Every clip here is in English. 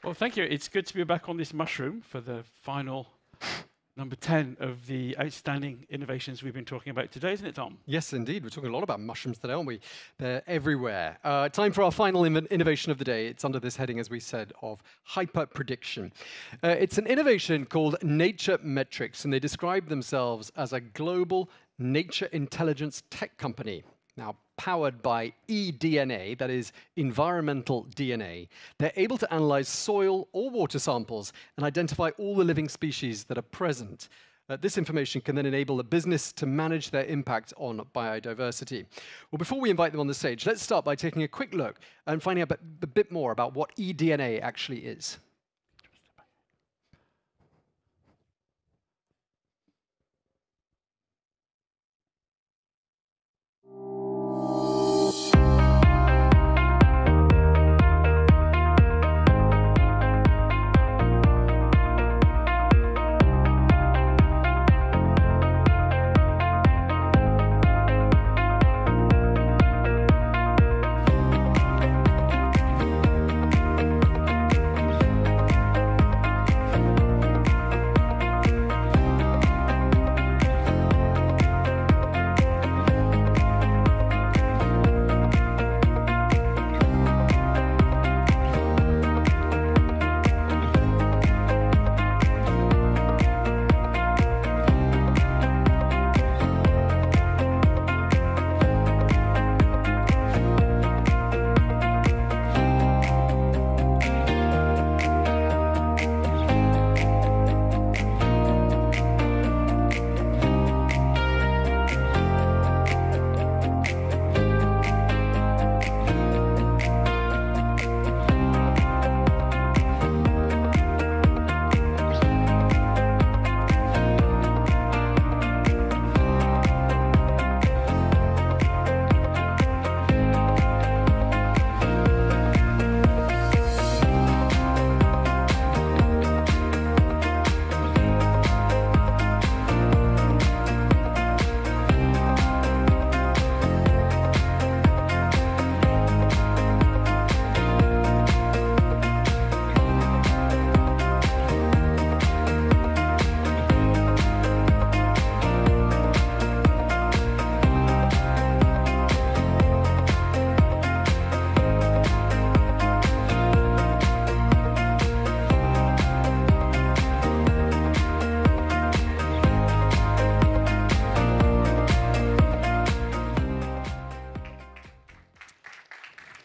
Well, thank you. It's good to be back on this mushroom for the final number 10 of the outstanding innovations we've been talking about today, isn't it, Tom? Yes, indeed. We're talking a lot about mushrooms today, aren't we? They're everywhere. Time for our final innovation of the day. It's under this heading, as we said, of hyper-prediction. It's an innovation called NATUREMETRICS, and they describe themselves as a global nature intelligence tech company. Now, powered by eDNA, that is environmental DNA, they're able to analyze soil or water samples and identify all the living species that are present. This information can then enable the business to manage their impact on biodiversity. Well, before we invite them on the stage, let's start by taking a quick look and finding out a bit more about what eDNA actually is.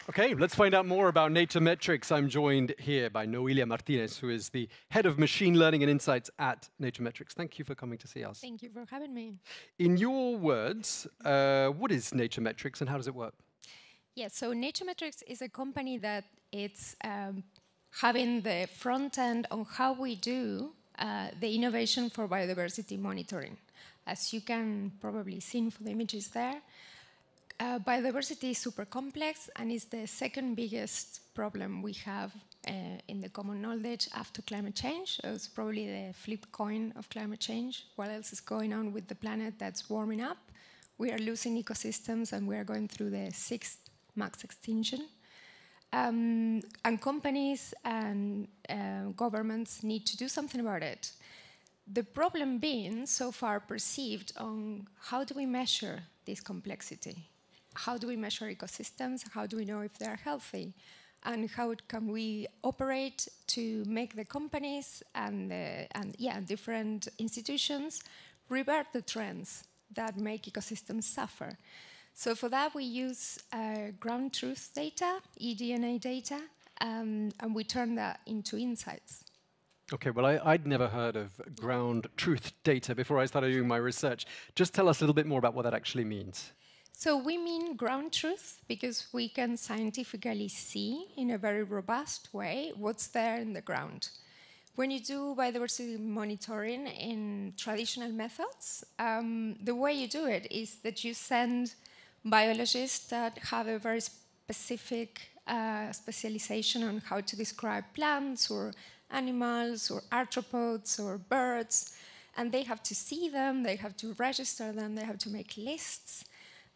Okay, let's find out more about NATUREMETRICS. I'm joined here by Noelia Martinez, who is the head of machine learning and insights at NATUREMETRICS. Thank you for coming to see us. Thank you for having me. In your words, what is NATUREMETRICS and how does it work? Yes, so NATUREMETRICS is a company that it's having the front end on how we do the innovation for biodiversity monitoring. As you can probably see from the images there, biodiversity is super complex and is the second biggest problem we have in the common knowledge after climate change. So it's probably the flip coin of climate change. What else is going on with the planet that's warming up? We are losing ecosystems and we are going through the 6th max extinction. And companies and governments need to do something about it. The problem being so far perceived on how do we measure this complexity? How do we measure ecosystems? How do we know if they're healthy? And how can we operate to make the companies and different institutions revert the trends that make ecosystems suffer? So for that, we use ground truth data, eDNA data, and we turn that into insights. Okay, well, I'd never heard of ground truth data before I started doing my research. Just tell us a little bit more about what that actually means. So we mean ground truth because we can scientifically see in a very robust way what's there in the ground. When you do biodiversity monitoring in traditional methods, the way you do it is that you send biologists that have a very specific specialization on how to describe plants or animals or arthropods or birds, and they have to see them, they have to register them, they have to make lists.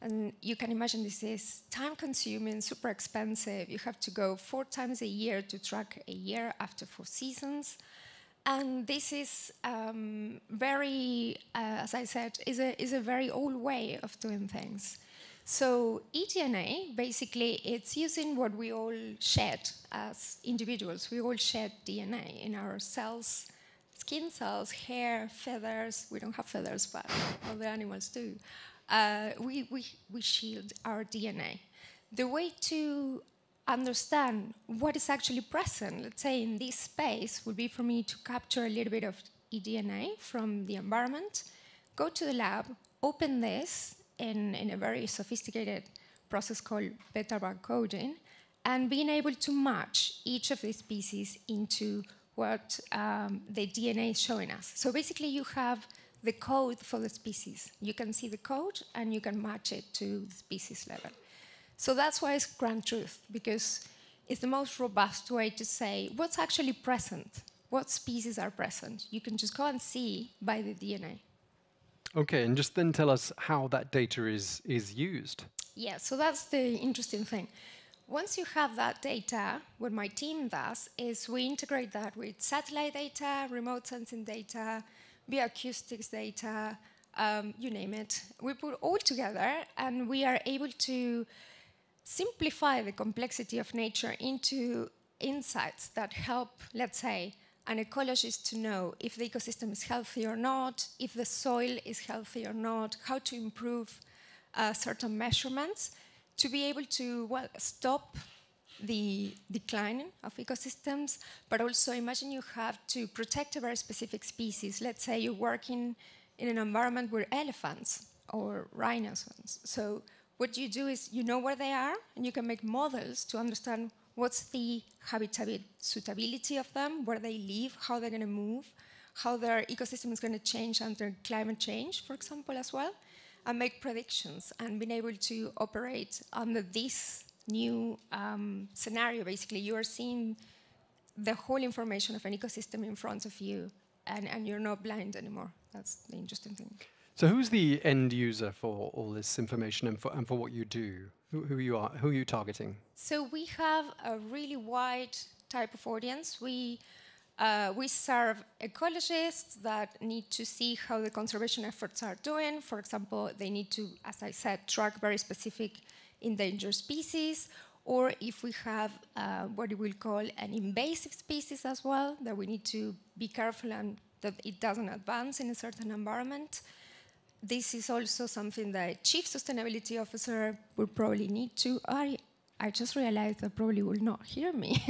And you can imagine this is time-consuming, super expensive. You have to go 4 times a year to track a year after 4 seasons. And this is very, as I said, is a very old way of doing things. So eDNA, basically, it's using what we all shed as individuals. We all shed DNA in our cells, skin cells, hair, feathers. We don't have feathers, but other animals do. We shield our DNA. The way to understand what is actually present, let's say in this space, would be for me to capture a little bit of eDNA from the environment, go to the lab, open this in a very sophisticated process called beta barcoding, and being able to match each of these species into what the DNA is showing us. So basically you have the code for the species. You can see the code and you can match it to the species level. So that's why it's ground truth, because it's the most robust way to say what's actually present, what species are present. You can just go and see by the DNA. Okay, and just then tell us how that data is used. Yeah, so that's the interesting thing. Once you have that data, what my team does is we integrate that with satellite data, remote sensing data, bioacoustics data, you name it. We put all together and we are able to simplify the complexity of nature into insights that help, let's say, an ecologist to know if the ecosystem is healthy or not, if the soil is healthy or not, how to improve certain measurements to be able to, well, stop the decline of ecosystems, but also imagine you have to protect a very specific species. Let's say you're working in an environment where elephants or rhinoceroses. So what you do is you know where they are, and you can make models to understand what's the habitat suitability of them, where they live, how they're going to move, how their ecosystem is going to change under climate change, for example, as well, and make predictions and being able to operate under this new scenario. Basically, you are seeing the whole information of an ecosystem in front of you, and you're not blind anymore. That's the interesting thing. So who's the end user for all this information and for what you do? Who are you targeting? So we have a really wide type of audience. We serve ecologists that need to see how the conservation efforts are doing. For example, they need to, as I said, track very specific endangered species, or if we have what we will call an invasive species as well, that we need to be careful and that it doesn't advance in a certain environment. This is also something that a chief sustainability officer will probably need to. I just realized that probably will not hear me.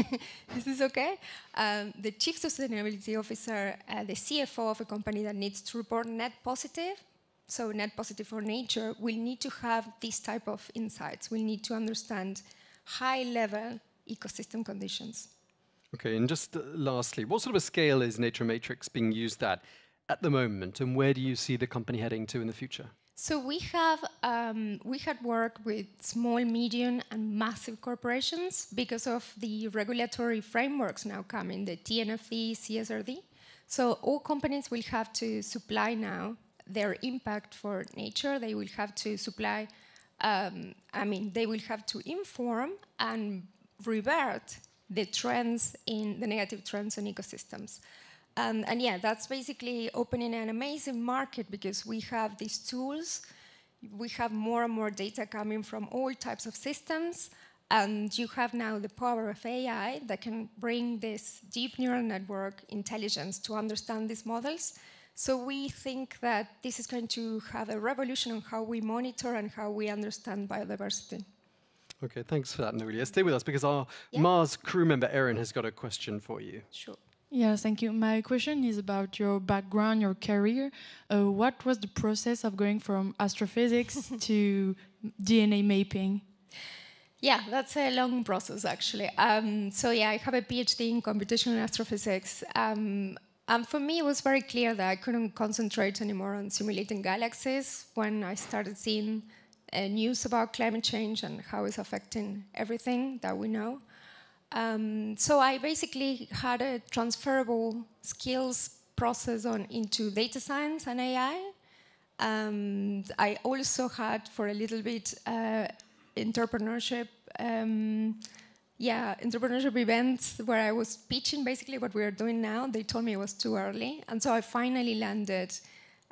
Is this okay? The chief sustainability officer, the CFO of a company that needs to report net positive, so net positive for nature, will need to have this type of insights. We'll need to understand high-level ecosystem conditions. Okay, and just lastly, what sort of a scale is NatureMetrics being used at the moment, and where do you see the company heading to in the future? So we had worked with small, medium, and massive corporations because of the regulatory frameworks now coming, the TNFD, CSRD. So all companies will have to supply now their impact for nature. They will have to supply, they will have to inform and revert the trends in the negative trends in ecosystems. And yeah, that's basically opening an amazing market because we have these tools. We have more and more data coming from all types of systems. And you have now the power of AI that can bring this deep neural network intelligence to understand these models. So we think that this is going to have a revolution on how we monitor and how we understand biodiversity. Okay, thanks for that, Noelia. Stay with us because our Mars crew member, Erin, has got a question for you. Sure. Yes, thank you. My question is about your background, your career. What was the process of going from astrophysics to DNA mapping? Yeah, that's a long process, actually. So yeah, I have a PhD in computational astrophysics. And for me, it was very clear that I couldn't concentrate anymore on simulating galaxies when I started seeing news about climate change and how it's affecting everything that we know. So I basically had a transferable skills process into data science and AI. And I also had for a little bit entrepreneurship events where I was pitching basically what we are doing now. They told me it was too early. And so I finally landed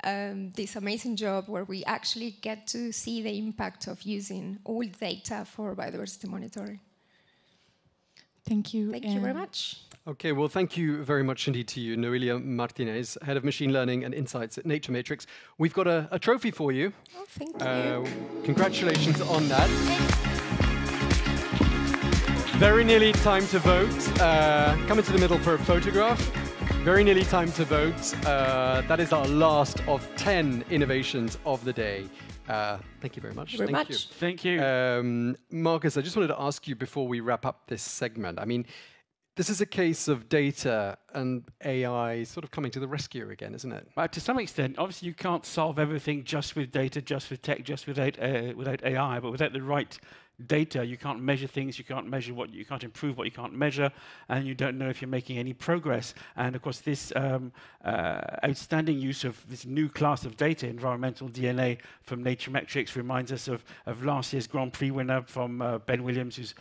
this amazing job where we actually get to see the impact of using all data for biodiversity monitoring. Thank you. Thank you very much. Okay, well, thank you very much indeed to you, Noelia Martinez, Head of Machine Learning and Insights at NatureMetrics. We've got a trophy for you. Oh, thank you. Congratulations on that. Very nearly time to vote. Come into the middle for a photograph. Very nearly time to vote. That is our last of 10 innovations of the day. Thank you very much. Thank you. Marcus, I just wanted to ask you before we wrap up this segment. I mean, this is a case of data and AI sort of coming to the rescue again, isn't it? To some extent, obviously you can't solve everything just with data, just with tech, just without AI, but without the right data, you can't measure things, you can't measure what you can't improve what you can't measure, and you don't know if you're making any progress. And of course, this outstanding use of this new class of data, environmental DNA from NatureMetrics, reminds us of last year's Grand Prix winner from Ben Williams, who's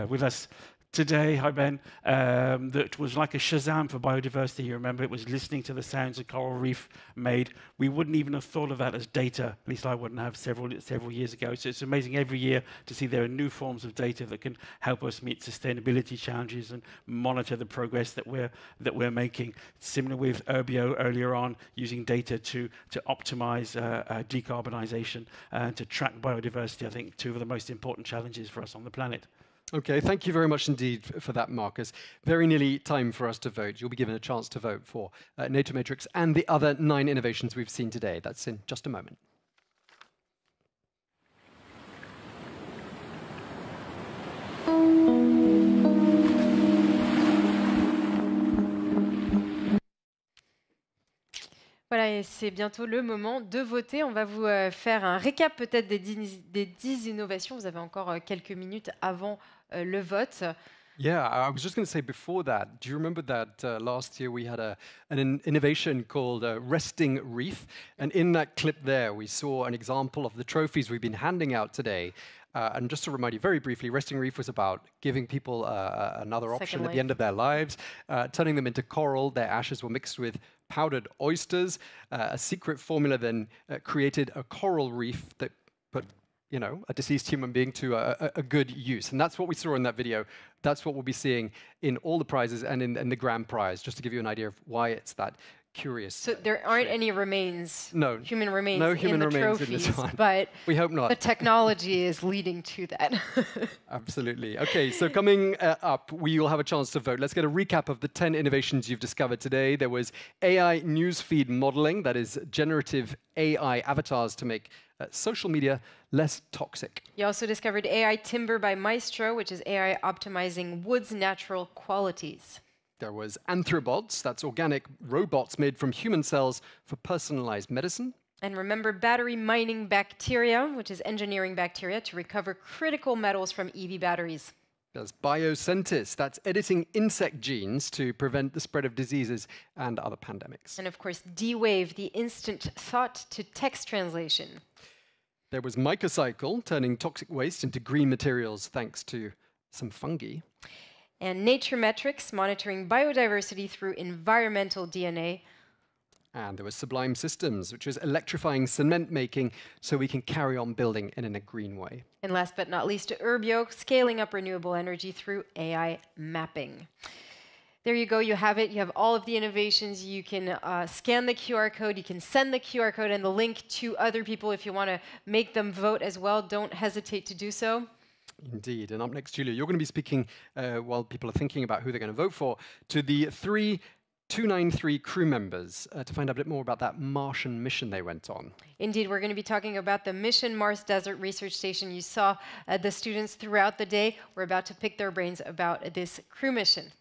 with us today. Hi, Ben. That was like a Shazam for biodiversity. You remember, it was listening to the sounds a coral reef made. We wouldn't even have thought of that as data. At least I wouldn't have several years ago. So it's amazing every year to see there are new forms of data that can help us meet sustainability challenges and monitor the progress that we're making. Similar with Urbio earlier on, using data to optimize decarbonisation and to track biodiversity. I think two of the most important challenges for us on the planet. Okay, thank you very much indeed for that, Marcus. Very nearly time for us to vote. You'll be given a chance to vote for NatureMetrics and the other 9 innovations we've seen today. That's in just a moment. Voilà, et c'est bientôt le moment de voter. On va vous faire un récap peut-être des 10 innovations. Vous avez encore quelques minutes avant le vote. Yeah, I was just going to say before that, do you remember that last year we had an innovation called Resting Reef? And in that clip there, we saw an example of the trophies we've been handing out today. And just to remind you very briefly, Resting Reef was about giving people another option at the end of their lives, turning them into coral. Their ashes were mixed with powdered oysters. A secret formula then created a coral reef that put a deceased human being to a good use. And that's what we saw in that video. That's what we'll be seeing in all the prizes and in the grand prize, just to give you an idea of why it's that curious. So there aren't any remains, human remains, no human in the remains trophies, in this one. But we hope not. The technology is leading to that. Absolutely. Okay, so coming up, we will have a chance to vote. Let's get a recap of the 10 innovations you've discovered today. There was AI newsfeed modeling, that is generative AI avatars to make social media less toxic. You also discovered AI timber by Maestro, which is AI optimizing wood's natural qualities. There was Anthrobots, that's organic robots made from human cells for personalized medicine. And remember battery mining bacteria, which is engineering bacteria to recover critical metals from EV batteries. There's Bioscientist, that's editing insect genes to prevent the spread of diseases and other pandemics. And of course, D-Wave, the instant thought to text translation. There was Mycocycle, turning toxic waste into green materials thanks to some fungi. And NatureMetrics, monitoring biodiversity through environmental DNA. And there was Sublime Systems, which is electrifying cement making so we can carry on building in a green way. And last but not least, Urbio, scaling up renewable energy through AI mapping. There you go, you have it. You have all of the innovations. You can scan the QR code. You can send the QR code and the link to other people if you want to make them vote as well. Don't hesitate to do so. Indeed. And up next, Julia, you're going to be speaking, while people are thinking about who they're going to vote for, to the 3 293 crew members to find out a bit more about that Martian mission they went on. Indeed, we're going to be talking about the Mission Mars Desert Research Station. You saw the students throughout the day. We're about to pick their brains about this crew mission.